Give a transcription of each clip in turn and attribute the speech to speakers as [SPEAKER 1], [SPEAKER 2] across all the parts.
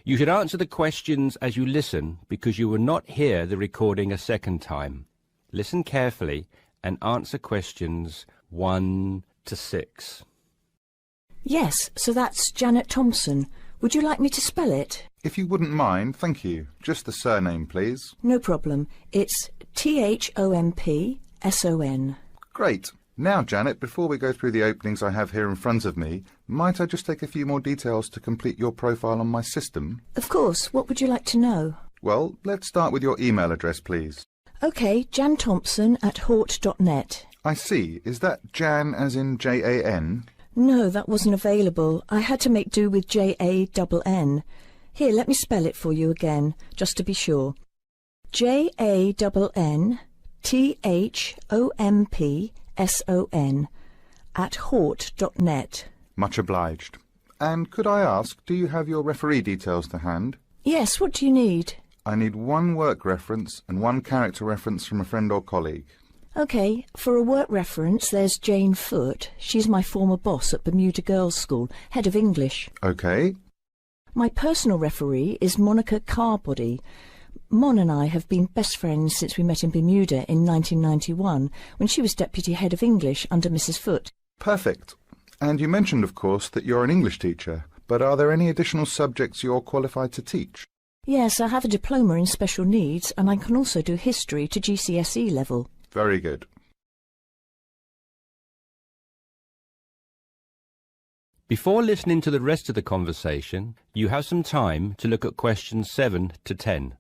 [SPEAKER 1] You should answer the questions as you listen because you will not hear the recording a second time. Listen carefully and answer questions 1 to 6.
[SPEAKER 2] Yes, so that's Janet Thompson. Would you like me to spell it?
[SPEAKER 3] If you wouldn't mind, thank you. Just the surname, please.
[SPEAKER 2] No problem. It's Thompson.
[SPEAKER 3] Great. Now, Janet, before we go through the openings I have here in front of me, might I just take a few more details to complete your profile on my system?
[SPEAKER 2] Of course. What would you like to know?
[SPEAKER 3] Well, let's start with your email address, please.
[SPEAKER 2] OK, janthompson@hort.net.
[SPEAKER 3] I see. Is that Jan as in Jan?
[SPEAKER 2] No, that wasn't available. I had to make do with Jann. Here, let me spell it for you again, just to be sure. JANNTHOMPSON
[SPEAKER 3] Much obliged. And could I ask, do you have your referee details to hand?
[SPEAKER 2] Yes, what do you need?
[SPEAKER 3] I need one work reference and one character reference from a friend or colleague.
[SPEAKER 2] OK, for a work reference, there's Jane Foote. She's my former boss at Bermuda Girls' School, head of English.
[SPEAKER 3] OK.
[SPEAKER 2] My personal referee is Monica Carbody. Mon and I have been best friends since we met in Bermuda in 1991, when she was deputy head of English under Mrs. Foote.
[SPEAKER 3] Perfect. And you mentioned, of course, that you're an English teacher, but are there any additional subjects you're qualified to teach?
[SPEAKER 2] Yes, I have a diploma in special needs, and I can also do history to GCSE level.
[SPEAKER 3] Very good.
[SPEAKER 1] Before listening to the rest of the conversation, you have some time to look at questions 7 to 10.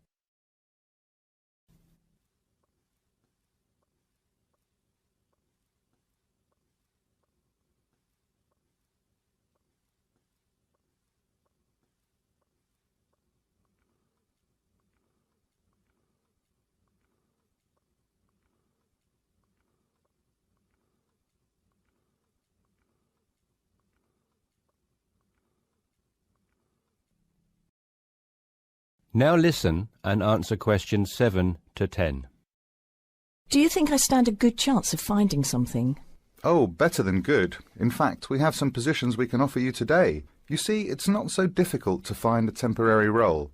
[SPEAKER 1] Now listen and answer questions 7 to 10.
[SPEAKER 2] Do you think I stand a good chance of finding something?
[SPEAKER 3] Oh, better than good. In fact, we have some positions we can offer you today. You see, it's not so difficult to find a temporary role.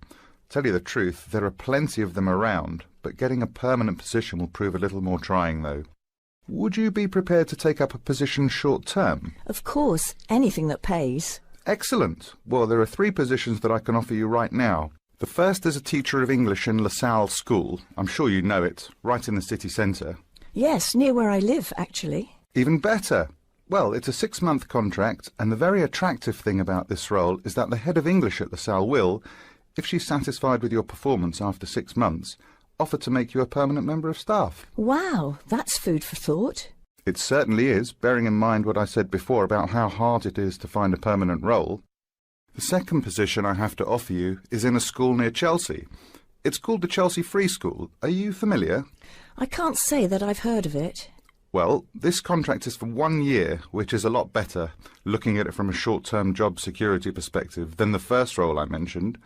[SPEAKER 3] Tell you the truth, there are plenty of them around, but getting a permanent position will prove a little more trying, though. Would you be prepared to take up a position short-term?
[SPEAKER 2] Of course, anything that pays.
[SPEAKER 3] Excellent. Well, there are 3 positions that I can offer you right now. The first is a teacher of English in LaSalle School. I'm sure you know it, right in the city centre.
[SPEAKER 2] Yes, near where I live, actually.
[SPEAKER 3] Even better. Well, it's a 6-month contract, and the very attractive thing about this role is that the head of English at LaSalle will, if she's satisfied with your performance after 6 months, offer to make you a permanent member of staff.
[SPEAKER 2] Wow, that's food for thought.
[SPEAKER 3] It certainly is, bearing in mind what I said before about how hard it is to find a permanent role. The second position I have to offer you is in a school near Chelsea. It's called the Chelsea Free School. Are you familiar?
[SPEAKER 2] I can't say that I've heard of it.
[SPEAKER 3] Well, this contract is for 1 year, which is a lot better, looking at it from a short-term job security perspective, than the first role I mentioned.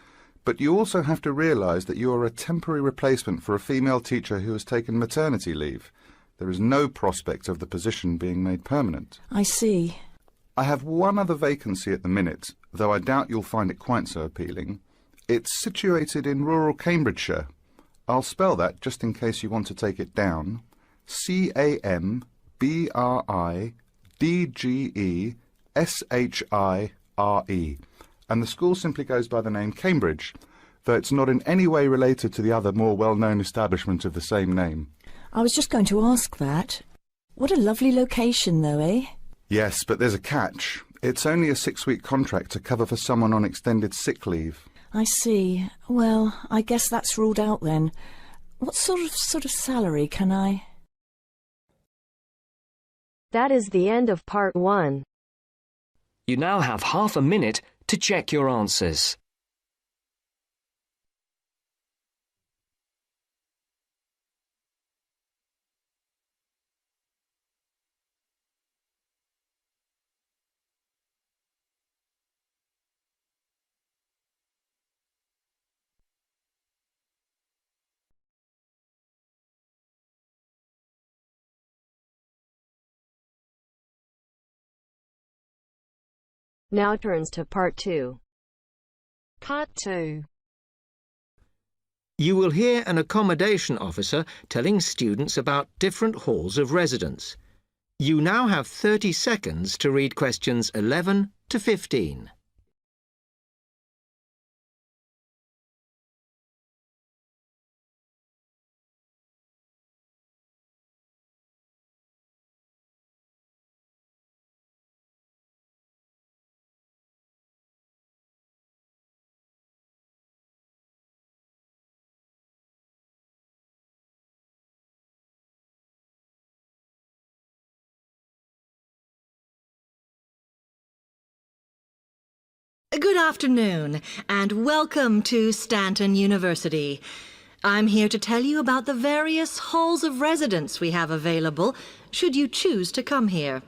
[SPEAKER 3] But you also have to realise that you are a temporary replacement for a female teacher who has taken maternity leave. There is no prospect of the position being made permanent.
[SPEAKER 2] I see.
[SPEAKER 3] I have one other vacancy at the minute, though I doubt you'll find it quite so appealing. It's situated in rural Cambridgeshire. I'll spell that just in case you want to take it down. CAMBRIDGESHIRE. And the school simply goes by the name Cambridge, though it's not in any way related to the other more well-known establishment of the same name.
[SPEAKER 2] I was just going to ask that. What a lovely location, though, eh?
[SPEAKER 3] Yes, but there's a catch. It's only a 6-week contract to cover for someone on extended sick leave.
[SPEAKER 2] I see. Well, I guess that's ruled out then. What sort of salary can I...
[SPEAKER 4] That is the end of part 1.
[SPEAKER 5] You now have half a minute to check your answers.
[SPEAKER 4] Now turns to part 2. Part 2.
[SPEAKER 6] You will hear an accommodation officer telling students about different halls of residence. You now have 30 seconds to read questions 11 to 15.
[SPEAKER 7] Good afternoon, and welcome to Stanton University. I'm here to tell you about the various halls of residence we have available, should you choose to come here.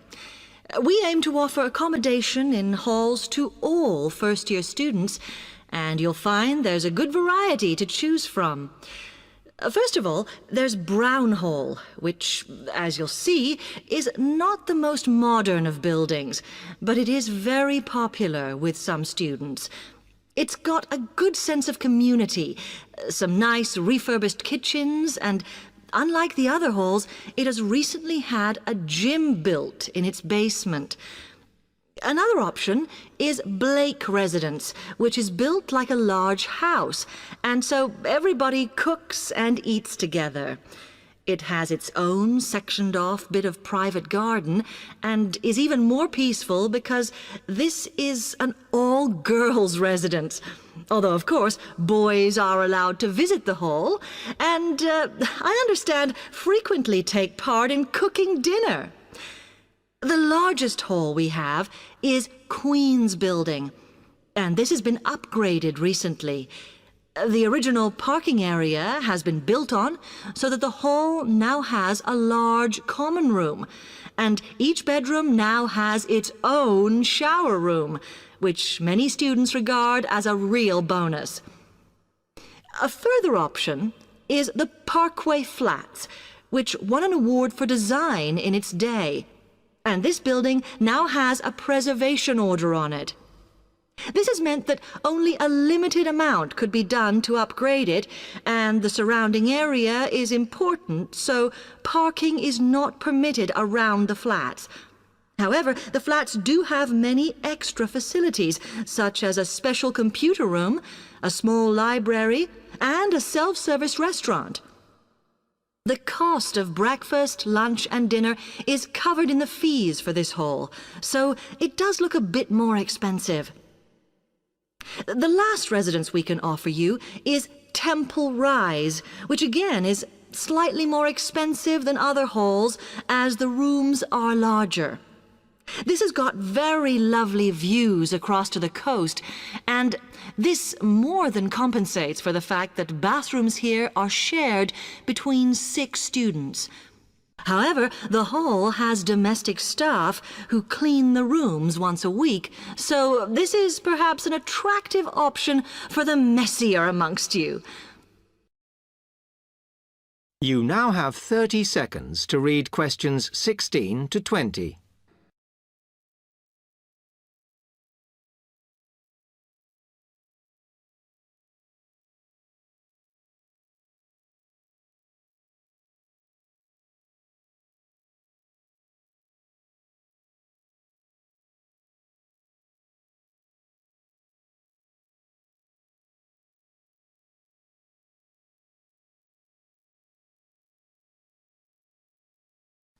[SPEAKER 7] We aim to offer accommodation in halls to all first-year students, and you'll find there's a good variety to choose from. First of all, there's Brown Hall, which, as you'll see, is not the most modern of buildings, but it is very popular with some students. It's got a good sense of community, some nice refurbished kitchens, and unlike the other halls, it has recently had a gym built in its basement. Another option is Blake Residence, which is built like a large house, and so everybody cooks and eats together. It has its own sectioned-off bit of private garden and is even more peaceful because this is an all-girls residence. Although, of course, boys are allowed to visit the hall and, I understand, frequently take part in cooking dinner. The largest hall we have is Queen's Building, and this has been upgraded recently. The original parking area has been built on so that the hall now has a large common room, and each bedroom now has its own shower room, which many students regard as a real bonus. A further option is the Parkway Flats, which won an award for design in its day. And this building now has a preservation order on it. This has meant that only a limited amount could be done to upgrade it, and the surrounding area is important, so parking is not permitted around the flats. However, the flats do have many extra facilities, such as a special computer room, a small library, and a self-service restaurant. The cost of breakfast, lunch, and dinner is covered in the fees for this hall, so it does look a bit more expensive. The last residence we can offer you is Temple Rise, which again is slightly more expensive than other halls as the rooms are larger. This has got very lovely views across to the coast, and this more than compensates for the fact that bathrooms here are shared between 6 students. However, the hall has domestic staff who clean the rooms once a week, so this is perhaps an attractive option for the messier amongst you.
[SPEAKER 6] You now have 30 seconds to read questions 16 to 20.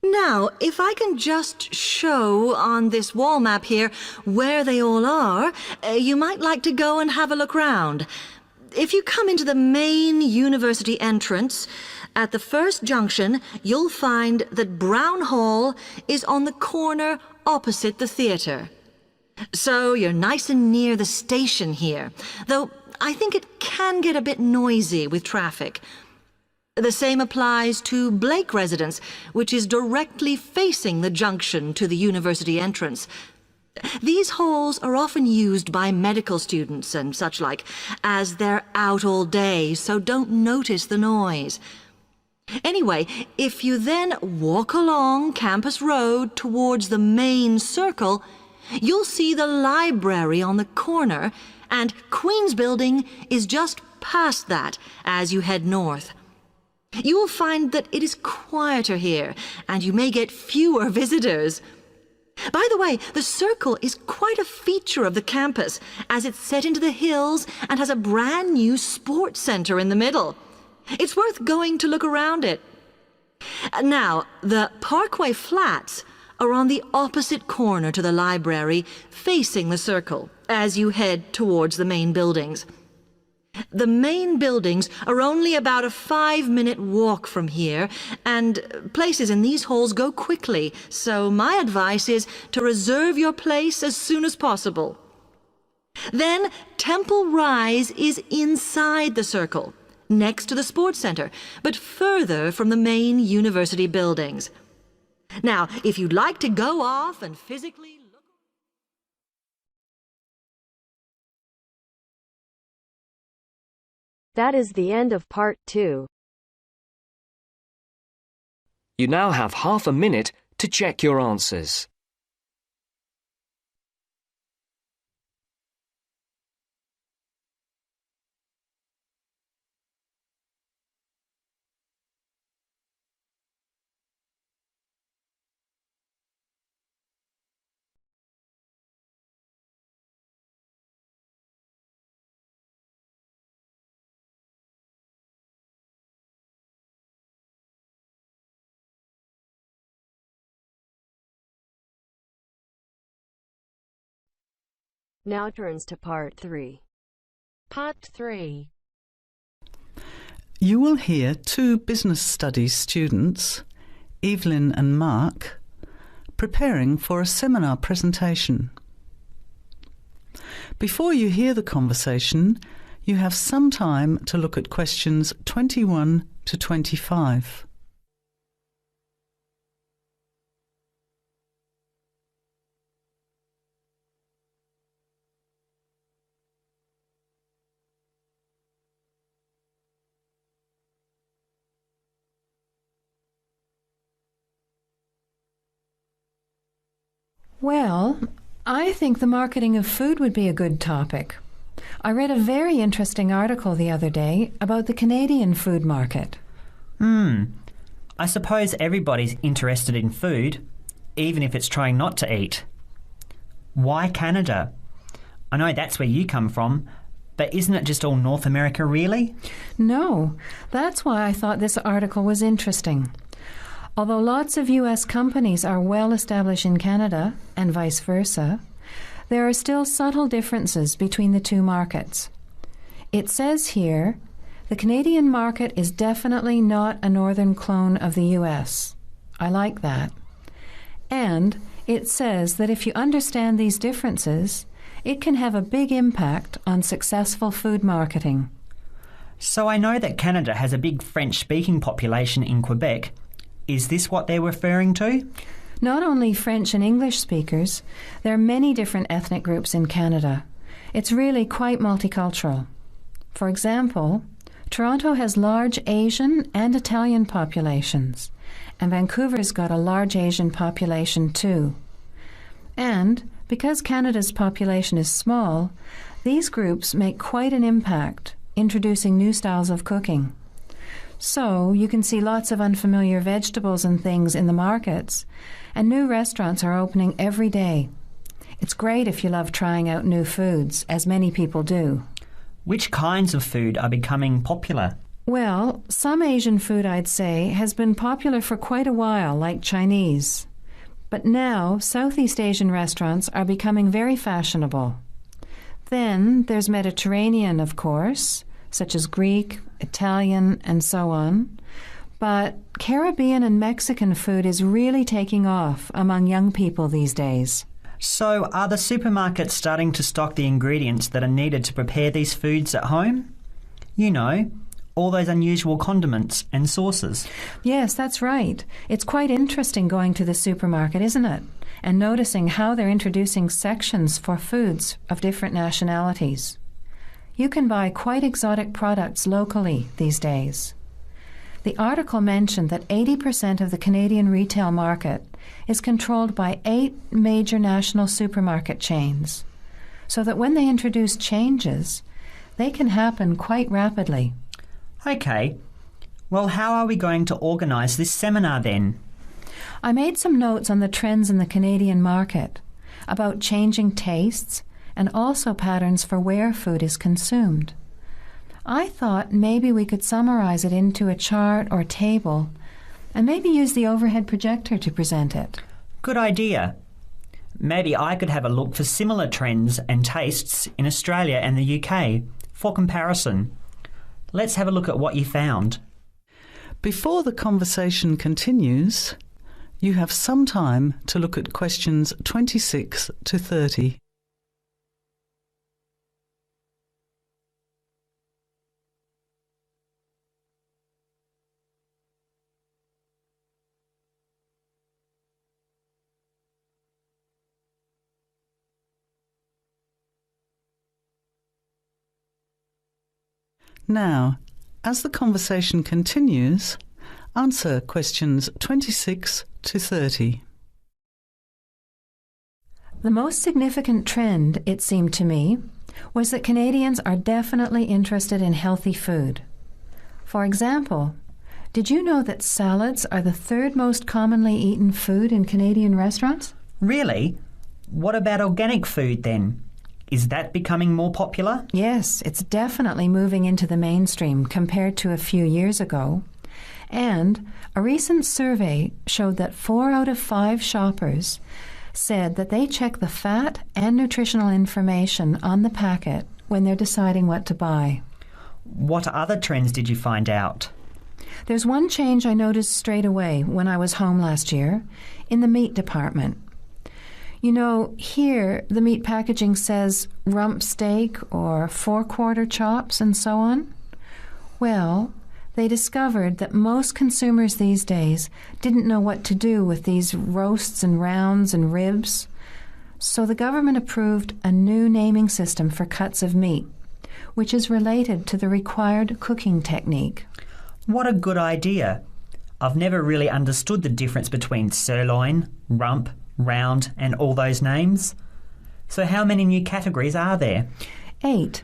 [SPEAKER 7] Now, if I can just show on this wall map here where they all are, you might like to go and have a look round. If you come into the main university entrance, at the first junction, you'll find that Brown Hall is on the corner opposite the theatre. So you're nice and near the station here, though I think it can get a bit noisy with traffic. The same applies to Blake Residence, which is directly facing the junction to the university entrance. These halls are often used by medical students and such like, as they're out all day, so don't notice the noise. Anyway, if you then walk along Campus Road towards the main circle, you'll see the library on the corner And Queen's Building is just past that as you head north. You will find that it is quieter here, and you may get fewer visitors. By the way, the Circle is quite a feature of the campus, as it's set into the hills and has a brand new sports centre in the middle. It's worth going to look around it. Now, the Parkway Flats are on the opposite corner to the library, facing the Circle, as you head towards the main buildings. The main buildings are only about a 5-minute walk from here, and places in these halls go quickly, so my advice is to reserve your place as soon as possible. Then Temple Rise is inside the Circle, next to the sports centre, but further from the main university buildings. Now, if you'd like to go off and physically look...
[SPEAKER 4] That is the end of part 2.
[SPEAKER 5] You now have half a minute to check your answers.
[SPEAKER 4] Now turns to part 3. Part 3.
[SPEAKER 8] You will hear two business studies students, Evelyn and Mark, preparing for a seminar presentation. Before you hear the conversation, you have some time to look at questions 21 to 25.
[SPEAKER 9] Well, I think the marketing of food would be a good topic. I read a very interesting article the other day about the Canadian food market.
[SPEAKER 10] I suppose everybody's interested in food, even if it's trying not to eat. Why Canada? I know that's where you come from, but isn't it just all North America, really?
[SPEAKER 9] No, that's why I thought this article was interesting. Although lots of U.S. companies are well established in Canada, and vice versa, there are still subtle differences between the two markets. It says here, the Canadian market is definitely not a northern clone of the U.S. I like that. And it says that if you understand these differences, it can have a big impact on successful food marketing.
[SPEAKER 10] So I know that Canada has a big French-speaking population in Quebec. Is this what they're referring to?
[SPEAKER 9] Not only French and English speakers, there are many different ethnic groups in Canada. It's really quite multicultural. For example, Toronto has large Asian and Italian populations, and Vancouver's got a large Asian population too. And because Canada's population is small, these groups make quite an impact, introducing new styles of cooking. So you can see lots of unfamiliar vegetables and things in the markets, and new restaurants are opening every day. It's great if you love trying out new foods, as many people do.
[SPEAKER 10] Which kinds of food are becoming popular?
[SPEAKER 9] Well, some Asian food, I'd say, has been popular for quite a while, like Chinese. But now, Southeast Asian restaurants are becoming very fashionable. Then there's Mediterranean, of course, such as Greek, Italian, and so on. But Caribbean and Mexican food is really taking off among young people these days.
[SPEAKER 10] So are the supermarkets starting to stock the ingredients that are needed to prepare these foods at home? You know, all those unusual condiments and sauces.
[SPEAKER 9] Yes, that's right. It's quite interesting going to the supermarket, isn't it? And noticing how they're introducing sections for foods of different nationalities. You can buy quite exotic products locally these days. The article mentioned that 80% of the Canadian retail market is controlled by 8 major national supermarket chains. so that when they introduce changes, they can happen quite rapidly.
[SPEAKER 10] OK. Well, how are we going to organise this seminar then?
[SPEAKER 9] I made some notes on the trends in the Canadian market, about changing tastes and also patterns for where food is consumed. I thought maybe we could summarize it into a chart or table and maybe use the overhead projector to present it.
[SPEAKER 10] Good idea. Maybe I could have a look for similar trends and tastes in Australia and the UK for comparison. Let's have a look at what you found.
[SPEAKER 8] Before the conversation continues, you have some time to look at questions 26 to 30. Now, as the conversation continues, answer questions 26 to 30.
[SPEAKER 9] The most significant trend, it seemed to me, was that Canadians are definitely interested in healthy food. For example, did you know that salads are the third most commonly eaten food in Canadian restaurants?
[SPEAKER 10] Really? What about organic food then? Is that becoming more popular?
[SPEAKER 9] Yes, it's definitely moving into the mainstream compared to a few years ago. And a recent survey showed that 4 out of 5 shoppers said that they check the fat and nutritional information on the packet when they're deciding what to buy.
[SPEAKER 10] What other trends did you find out?
[SPEAKER 9] There's one change I noticed straight away when I was home last year in the meat department. You know, here the meat packaging says rump steak or 4-quarter chops and so on. Well, they discovered that most consumers these days didn't know what to do with these roasts and rounds and ribs. So the government approved a new naming system for cuts of meat, which is related to the required cooking technique.
[SPEAKER 10] What a good idea. I've never really understood the difference between sirloin, rump, round and all those names. So how many new categories are there?
[SPEAKER 9] 8.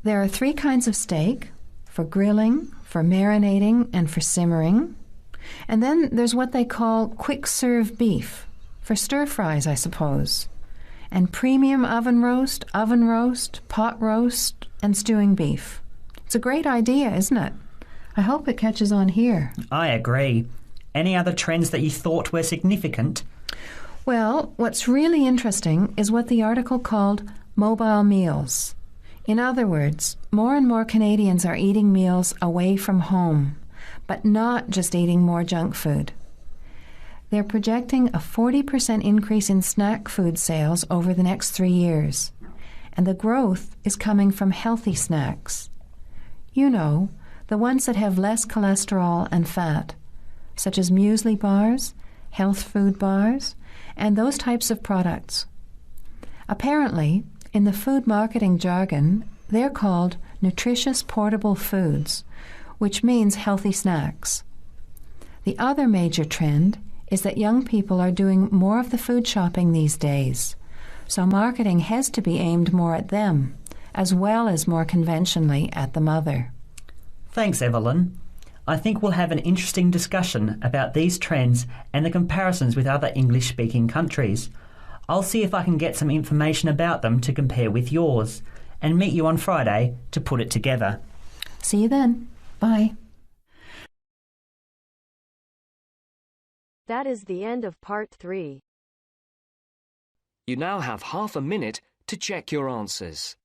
[SPEAKER 9] There are 3 kinds of steak, for grilling, for marinating and for simmering. And then there's what they call quick-serve beef, for stir-fries, I suppose. And premium oven roast, pot roast and stewing beef. It's a great idea, isn't it? I hope it catches on here.
[SPEAKER 10] I agree. Any other trends that you thought were significant?
[SPEAKER 9] Well, what's really interesting is what the article called mobile meals. In other words, more and more Canadians are eating meals away from home, but not just eating more junk food. They're projecting a 40% increase in snack food sales over the next 3 years, and the growth is coming from healthy snacks. You know, the ones that have less cholesterol and fat, such as muesli bars, health food bars, and those types of products. Apparently, in the food marketing jargon, they're called nutritious portable foods, which means healthy snacks. The other major trend is that young people are doing more of the food shopping these days, so marketing has to be aimed more at them, as well as more conventionally at the mother.
[SPEAKER 10] Thanks, Evelyn. I think we'll have an interesting discussion about these trends and the comparisons with other English-speaking countries. I'll see if I can get some information about them to compare with yours, and meet you on Friday to put it together.
[SPEAKER 9] See you then. Bye.
[SPEAKER 4] That is the end of part 3.
[SPEAKER 5] You now have half a minute to check your answers.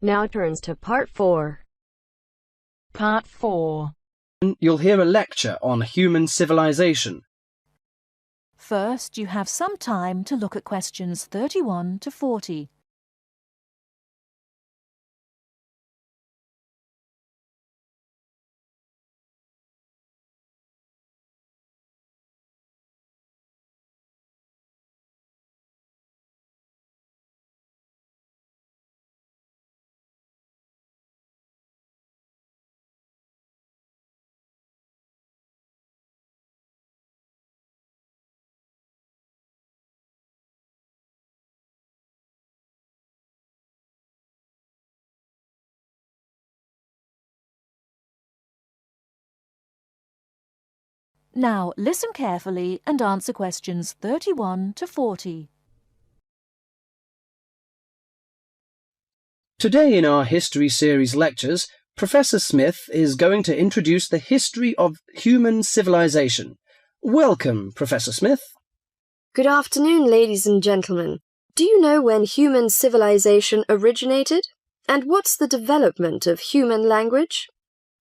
[SPEAKER 4] Now turns to part 4.
[SPEAKER 11] Part 4.
[SPEAKER 12] You'll hear a lecture on human civilization.
[SPEAKER 11] First, you have some time to look at questions 31 to 40. Now listen carefully and answer questions 31 to 40.
[SPEAKER 12] Today in our History Series lectures, Professor Smith is going to introduce the history of human civilization. Welcome, Professor Smith.
[SPEAKER 13] Good afternoon, ladies and gentlemen. Do you know when human civilization originated? And what's the development of human language?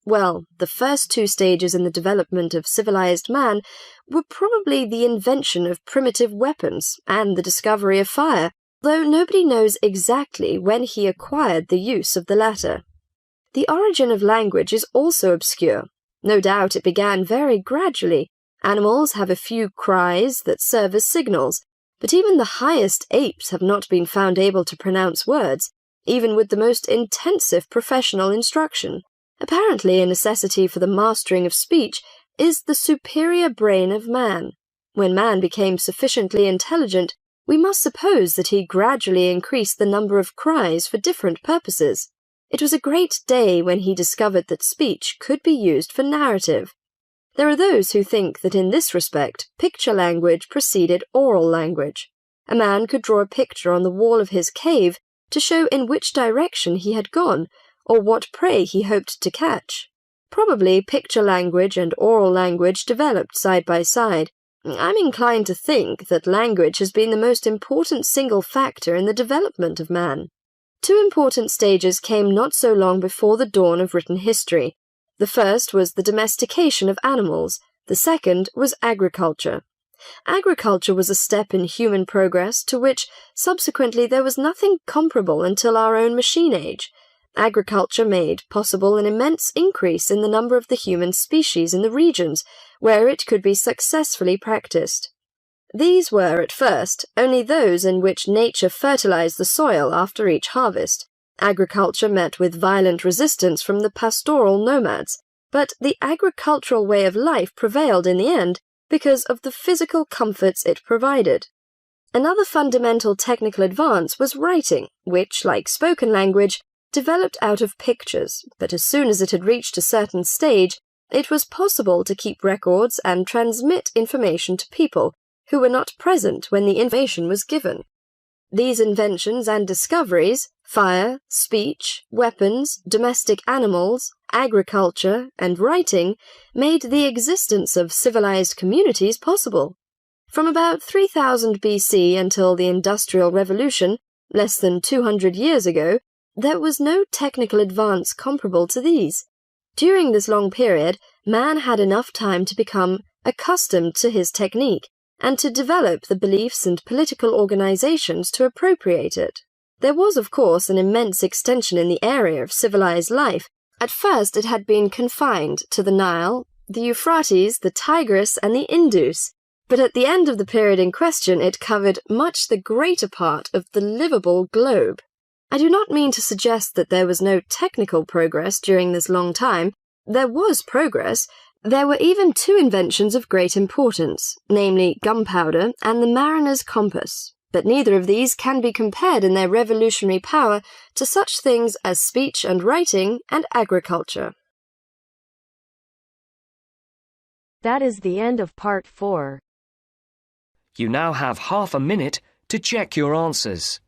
[SPEAKER 13] Well, the first two stages in the development of civilized man were probably the invention of primitive weapons and the discovery of fire, though nobody knows exactly when he acquired the use of the latter. The origin of language is also obscure. No doubt it began very gradually. Animals have a few cries that serve as signals, but even the highest apes have not been found able to pronounce words, even with the most intensive professional instruction. Apparently, a necessity for the mastering of speech is the superior brain of man. When man became sufficiently intelligent, we must suppose that he gradually increased the number of cries for different purposes. It was a great day when he discovered that speech could be used for narrative. There are those who think that in this respect, picture language preceded oral language. A man could draw a picture on the wall of his cave to show in which direction he had gone, or what prey he hoped to catch. Probably picture language and oral language developed side by side. I'm inclined to think that language has been the most important single factor in the development of man. Two important stages came not so long before the dawn of written history. The first was the domestication of animals. The second was agriculture. Agriculture was a step in human progress to which, subsequently, there was nothing comparable until our own machine age. Agriculture made possible an immense increase in the number of the human species in the regions where it could be successfully practiced. These were, at first, only those in which nature fertilized the soil after each harvest. Agriculture met with violent resistance from the pastoral nomads, but the agricultural way of life prevailed in the end because of the physical comforts it provided. Another fundamental technical advance was writing, which, like spoken language, developed out of pictures, but as soon as it had reached a certain stage, it was possible to keep records and transmit information to people who were not present when the information was given. These inventions and discoveries, fire, speech, weapons, domestic animals, agriculture, and writing, made the existence of civilized communities possible. From about 3000 BC until the Industrial Revolution, less than 200 years ago, there was no technical advance comparable to these. During this long period, man had enough time to become accustomed to his technique and to develop the beliefs and political organizations to appropriate it. There was, of course, an immense extension in the area of civilized life. At first it had been confined to the Nile, the Euphrates, the Tigris, and the Indus, but at the end of the period in question it covered much the greater part of the livable globe. I do not mean to suggest that there was no technical progress during this long time. There was progress. There were even two inventions of great importance, namely gunpowder and the mariner's compass, but neither of these can be compared in their revolutionary power to such things as speech and writing and agriculture.
[SPEAKER 4] That is the end of part 4.
[SPEAKER 5] You now have half a minute to check your answers.